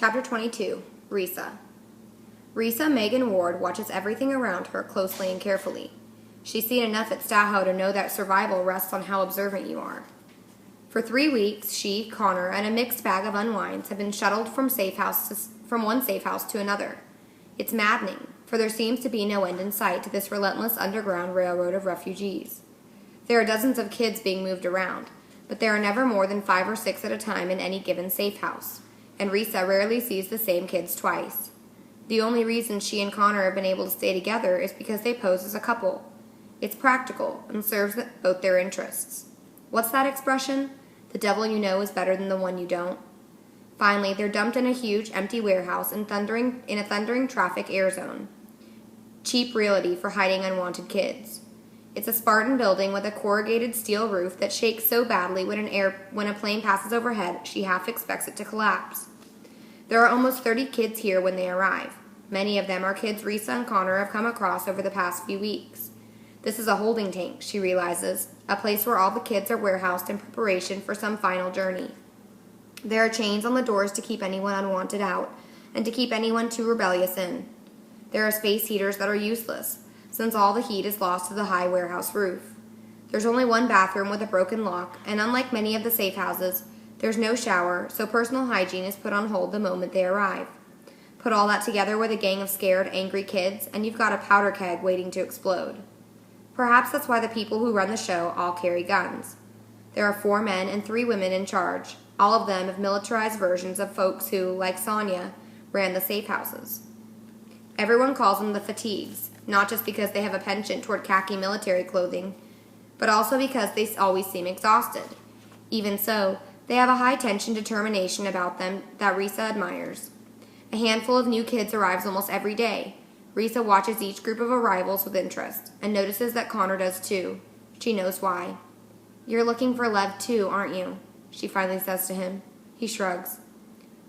Chapter 22, Risa. Risa Megan Ward watches everything around her closely and carefully. She's seen enough at Staho to know that survival rests on how observant you are. For 3 weeks, she, Connor, and a mixed bag of unwinds have been shuttled from one safe house to another. It's maddening, for there seems to be no end in sight to this relentless underground railroad of refugees. There are dozens of kids being moved around, but there are never more than 5 or 6 at a time in any given safe house, and Risa rarely sees the same kids twice. The only reason she and Connor have been able to stay together is because they pose as a couple. It's practical and serves both their interests. What's that expression? The devil you know is better than the one you don't. Finally, they're dumped in a huge, empty warehouse in a thundering traffic air zone. Cheap realty for hiding unwanted kids. It's a Spartan building with a corrugated steel roof that shakes so badly when a plane passes overhead, she half expects it to collapse. There are almost 30 kids here when they arrive. Many of them are kids Risa and Connor have come across over the past few weeks. This is a holding tank, she realizes, a place where all the kids are warehoused in preparation for some final journey. There are chains on the doors to keep anyone unwanted out, and to keep anyone too rebellious in. There are space heaters that are useless, since all the heat is lost to the high warehouse roof. There's only one bathroom with a broken lock, and unlike many of the safe houses, there's no shower, so personal hygiene is put on hold the moment they arrive. Put all that together with a gang of scared, angry kids, and you've got a powder keg waiting to explode. Perhaps that's why the people who run the show all carry guns. There are 4 men and 3 women in charge, all of them of militarized versions of folks who, like Sonia, ran the safe houses. Everyone calls them the Fatigues, not just because they have a penchant toward khaki military clothing, but also because they always seem exhausted. Even so, they have a high-tension determination about them that Risa admires. A handful of new kids arrives almost every day. Risa watches each group of arrivals with interest, and notices that Connor does too. She knows why. "You're looking for Lev too, aren't you?" she finally says to him. He shrugs.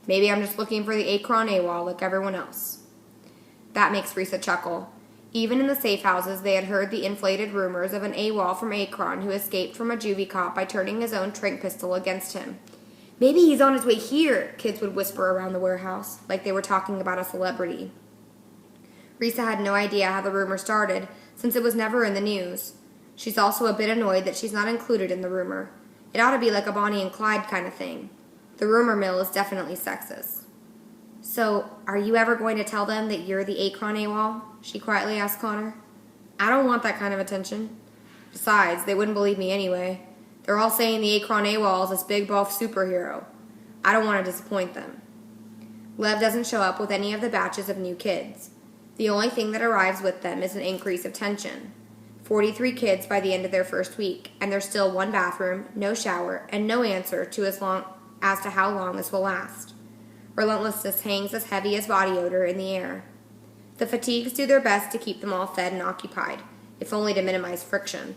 "Maybe I'm just looking for the Akron AWOL like everyone else." That makes Risa chuckle. Even in the safe houses, they had heard the inflated rumors of an AWOL from Akron who escaped from a juvie cop by turning his own tranq pistol against him. "Maybe he's on his way here," kids would whisper around the warehouse, like they were talking about a celebrity. Risa had no idea how the rumor started, since it was never in the news. She's also a bit annoyed that she's not included in the rumor. It ought to be like a Bonnie and Clyde kind of thing. The rumor mill is definitely sexist. "So, are you ever going to tell them that you're the Akron AWOL?" she quietly asked Connor. "I don't want that kind of attention. Besides, they wouldn't believe me anyway. They're all saying the Akron AWOL is this big buff superhero. I don't want to disappoint them." Lev doesn't show up with any of the batches of new kids. The only thing that arrives with them is an increase of tension. 43 kids by the end of their first week, and there's still 1 bathroom, no shower, and no answer to as to how long this will last. Relentlessness hangs as heavy as body odor in the air. The Fatigues do their best to keep them all fed and occupied, if only to minimize friction.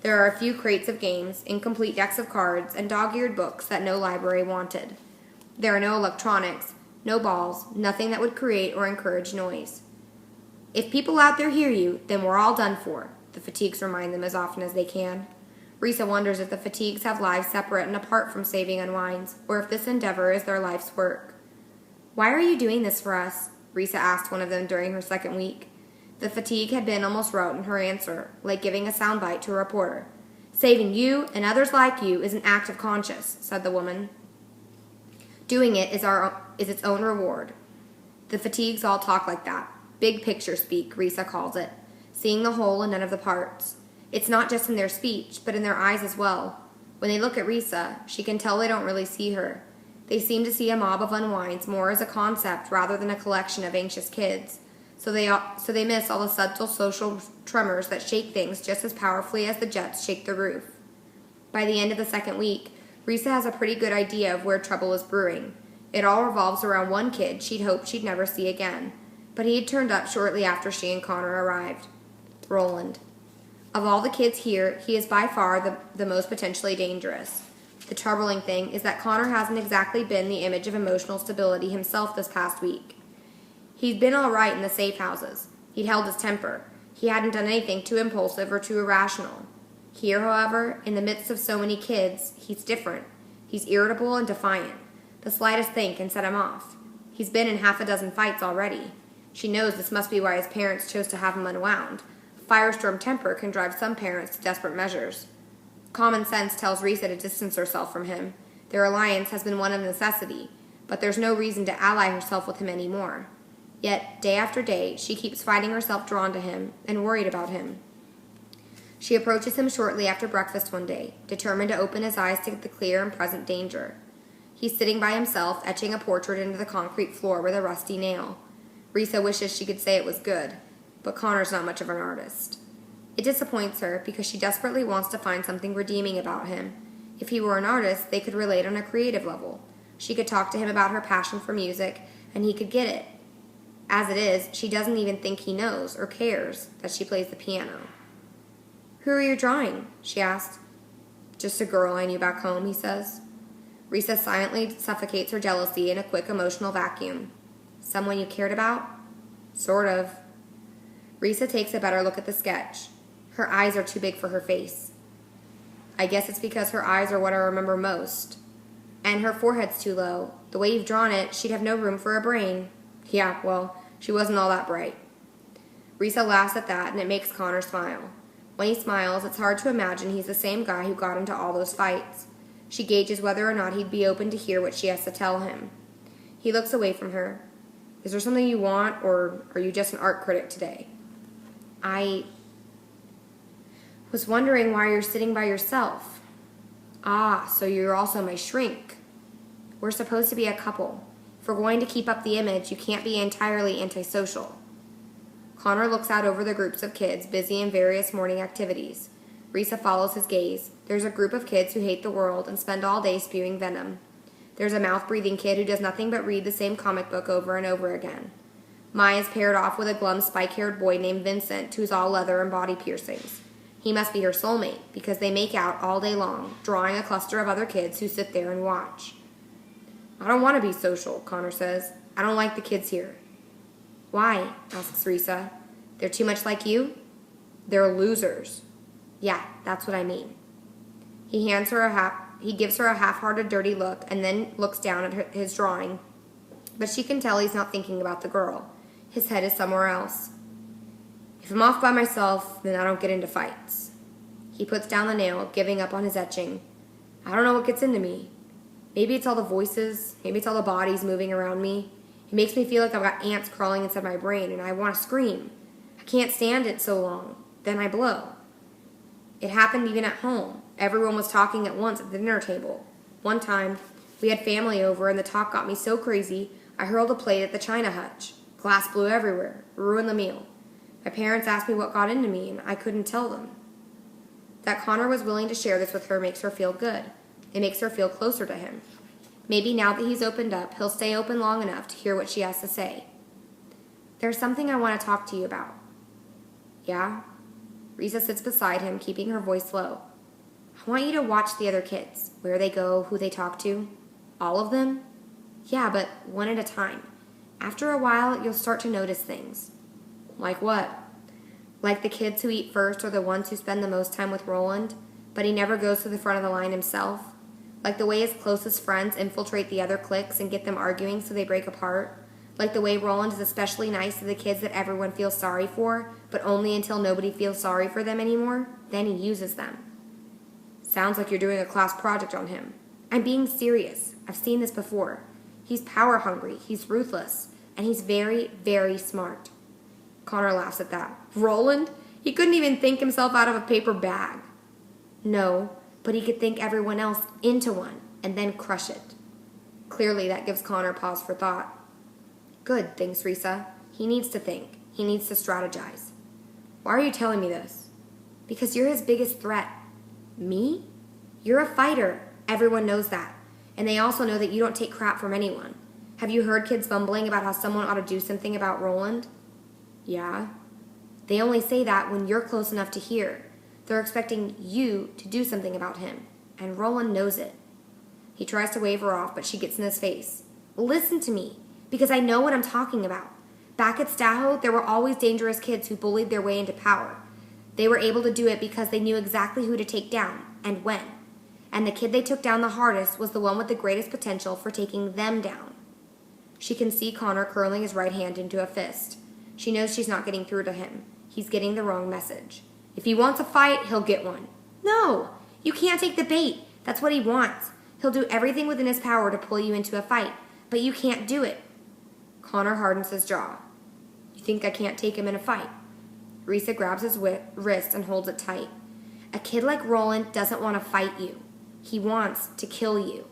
There are a few crates of games, incomplete decks of cards, and dog-eared books that no library wanted. There are no electronics, no balls, nothing that would create or encourage noise. "If people out there hear you, then we're all done for," the Fatigues remind them as often as they can. Risa wonders if the Fatigues have lives separate and apart from saving unwinds, or if this endeavor is their life's work. "Why are you doing this for us?" Risa asked one of them during her 2nd week. The Fatigue had been almost rote in her answer, like giving a soundbite to a reporter. "Saving you and others like you is an act of conscience," said the woman. "Doing it is its own reward." The Fatigues all talk like that. Big picture speak, Risa calls it, seeing the whole and none of the parts. It's not just in their speech, but in their eyes as well. When they look at Risa, she can tell they don't really see her. They seem to see a mob of unwinds more as a concept rather than a collection of anxious kids. So they miss all the subtle social tremors that shake things just as powerfully as the jets shake the roof. By the end of the 2nd week, Risa has a pretty good idea of where trouble is brewing. It all revolves around one kid she'd hoped she'd never see again, but he had turned up shortly after she and Connor arrived. Roland. Of all the kids here, he is by far the most potentially dangerous. The troubling thing is that Connor hasn't exactly been the image of emotional stability himself this past week. He'd been all right in the safe houses. He'd held his temper. He hadn't done anything too impulsive or too irrational. Here, however, in the midst of so many kids, he's different. He's irritable and defiant. The slightest thing can set him off. He's been in half a dozen fights already. She knows this must be why his parents chose to have him unwound. A firestorm temper can drive some parents to desperate measures. Common sense tells Risa to distance herself from him. Their alliance has been one of necessity, but there's no reason to ally herself with him anymore. Yet, day after day, she keeps finding herself drawn to him and worried about him. She approaches him shortly after breakfast one day, determined to open his eyes to the clear and present danger. He's sitting by himself, etching a portrait into the concrete floor with a rusty nail. Risa wishes she could say it was good, but Connor's not much of an artist. It disappoints her because she desperately wants to find something redeeming about him. If he were an artist, they could relate on a creative level. She could talk to him about her passion for music, and he could get it. As it is, she doesn't even think he knows or cares that she plays the piano. "Who are you drawing?" she asked. "Just a girl I knew back home," he says. Risa silently suffocates her jealousy in a quick emotional vacuum. "Someone you cared about?" "Sort of." Risa takes a better look at the sketch. Her eyes are too big for her face. "I guess it's because her eyes are what I remember most. And her forehead's too low. The way you've drawn it, she'd have no room for a brain." "Yeah, well, she wasn't all that bright." Risa laughs at that, and it makes Connor smile. When he smiles, it's hard to imagine he's the same guy who got into all those fights. She gauges whether or not he'd be open to hear what she has to tell him. He looks away from her. "Is there something you want, or are you just an art critic today?" "I was wondering why you're sitting by yourself." "Ah, so you're also my shrink." "We're supposed to be a couple. If we're going to keep up the image, you can't be entirely antisocial." Connor looks out over the groups of kids busy in various morning activities. Risa follows his gaze. There's a group of kids who hate the world and spend all day spewing venom. There's a mouth-breathing kid who does nothing but read the same comic book over and over again. Maya's paired off with a glum, spike-haired boy named Vincent, who's all leather and body piercings. He must be her soulmate, because they make out all day long, drawing a cluster of other kids who sit there and watch. "I don't want to be social," Connor says. "I don't like the kids here." "Why?" asks Risa. "They're too much like you?" "They're losers." "Yeah, that's what I mean." He gives her a half-hearted, dirty look, and then looks down at his drawing. But she can tell he's not thinking about the girl. His head is somewhere else. "If I'm off by myself, then I don't get into fights." He puts down the nail, giving up on his etching. "I don't know what gets into me. Maybe it's all the voices. Maybe it's all the bodies moving around me. It makes me feel like I've got ants crawling inside my brain, and I want to scream. I can't stand it so long. Then I blow." It happened even at home. Everyone was talking at once at the dinner table. One time, we had family over, and the talk got me so crazy, I hurled a plate at the china hutch. Glass blew everywhere, ruined the meal. My parents asked me what got into me, and I couldn't tell them. That Connor was willing to share this with her makes her feel good. It makes her feel closer to him. Maybe now that he's opened up, he'll stay open long enough to hear what she has to say. "There's something I want to talk to you about." "Yeah?" Risa sits beside him, keeping her voice low. "I want you to watch the other kids, where they go, who they talk to." "All of them?" "Yeah, but one at a time. After a while, you'll start to notice things." "Like what?" "Like the kids who eat first are the ones who spend the most time with Roland, but he never goes to the front of the line himself. Like the way his closest friends infiltrate the other cliques and get them arguing so they break apart. Like the way Roland is especially nice to the kids that everyone feels sorry for, but only until nobody feels sorry for them anymore. Then he uses them." "Sounds like you're doing a class project on him." "I'm being serious. I've seen this before. He's power hungry, he's ruthless, and he's very, very smart." Connor laughs at that. "Roland? He couldn't even think himself out of a paper bag." "No, but he could think everyone else into one, and then crush it." Clearly that gives Connor pause for thought. "Good," thinks Risa. He needs to think. He needs to strategize. "Why are you telling me this?" "Because you're his biggest threat." "Me?" "You're a fighter. Everyone knows that. And they also know that you don't take crap from anyone. Have you heard kids bumbling about how someone ought to do something about Roland?" "Yeah." "They only say that when you're close enough to hear. They're expecting you to do something about him. And Roland knows it." He tries to wave her off, but she gets in his face. "Listen to me, because I know what I'm talking about. Back at Staho, there were always dangerous kids who bullied their way into power. They were able to do it because they knew exactly who to take down, and when. And the kid they took down the hardest was the one with the greatest potential for taking them down." She can see Connor curling his right hand into a fist. She knows she's not getting through to him. He's getting the wrong message. If he wants a fight, he'll get one. No, you can't take the bait. That's what he wants. He'll do everything within his power to pull you into a fight, but you can't do it. Connor hardens his jaw. You think I can't take him in a fight? Risa grabs his wrist and holds it tight. A kid like Roland doesn't want to fight you. He wants to kill you.